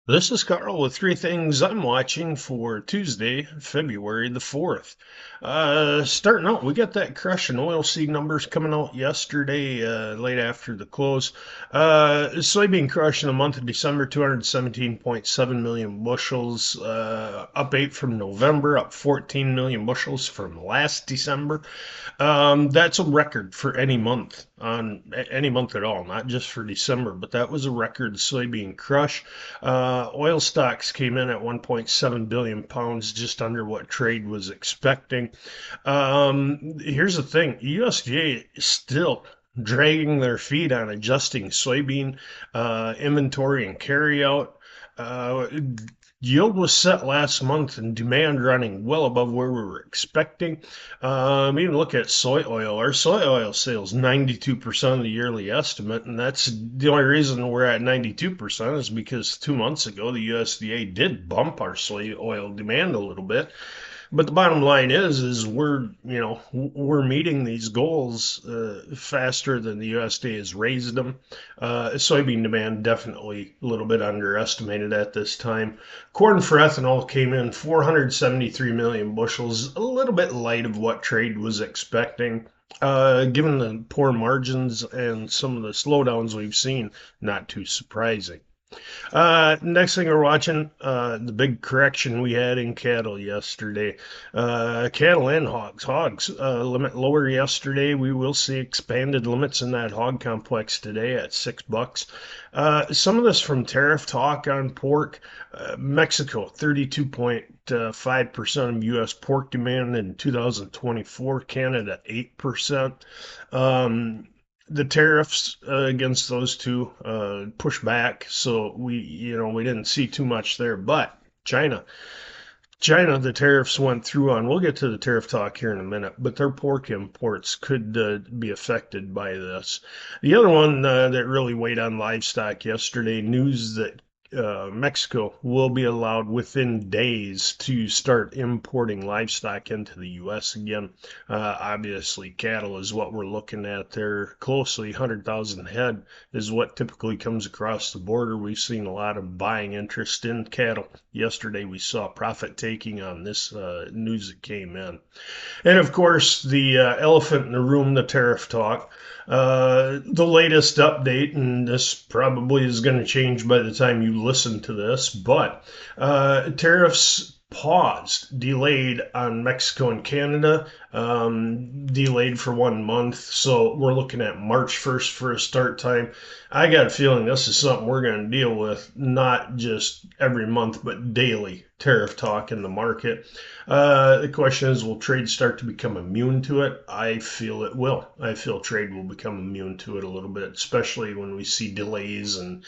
This is Carl with three things I'm watching for Tuesday, February the 4th. Starting out, we got that crush and oilseed numbers coming out yesterday, late after the close. Soybean crush in the month of December, 217.7 million bushels, up 8 from November, up 14 million bushels from last December. That's a record for any month any month at all, not just for December, but that was a record soybean crush. Oil stocks came in at 1.7 billion pounds, just under what trade was expecting. Here's the thing: USDA is still dragging their feet on adjusting soybean inventory and carryout. Uh, Yield was set last month and demand running well above where we were expecting. Even look at soy oil. Our soy oil sales 92% of the yearly estimate, and that's the only reason we're at 92% is because 2 months ago the USDA did bump our soy oil demand a little bit. But the bottom line is we're meeting these goals faster than the USDA has raised them. Soybean demand definitely a little bit underestimated at this time. Corn for ethanol came in 473 million bushels, a little bit light of what trade was expecting. Given the poor margins and some of the slowdowns we've seen, not too surprising. Next thing we're watching, the big correction we had in cattle yesterday. Cattle and hogs. Hogs limit lower yesterday. We will see expanded limits in that hog complex today at $6. Some of this from tariff talk on pork. Mexico, 32.5% of U.S. pork demand in 2024. Canada, 8%. The tariffs against those two push back, so we didn't see too much there. But China, the tariffs went through on. We'll get to the tariff talk here in a minute, but their pork imports could be affected by this. The other one that really weighed on livestock yesterday, news that Mexico will be allowed within days to start importing livestock into the U.S. again. Obviously, cattle is what we're looking at there closely. 100,000 head is what typically comes across the border. We've seen a lot of buying interest in cattle. Yesterday, we saw profit taking on this news that came in. And of course, the elephant in the room, the tariff talk. The latest update, and this probably is going to change by the time you listen to this, but tariffs paused, delayed on Mexico and Canada, delayed for 1 month. So we're looking at March 1st for a start time. I got a feeling this is something we're going to deal with not just every month, but daily tariff talk in the market. The question is, will trade start to become immune to it? I feel it will. I feel trade will become immune to it a little bit, especially when we see delays and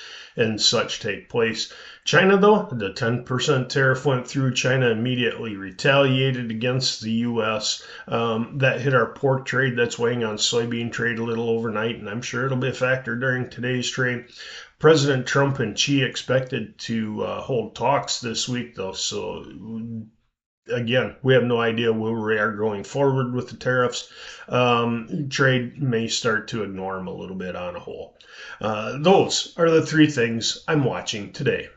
such take place. China, though, the 10% tariff went through. China immediately retaliated against the U.S. That hit our pork trade. That's weighing on soybean trade a little overnight, and I'm sure it'll be a factor during today's trade. President Trump and Xi expected to hold talks this week, though. So, again, we have no idea where we are going forward with the tariffs. Trade may start to ignore them a little bit on a whole. Those are the three things I'm watching today.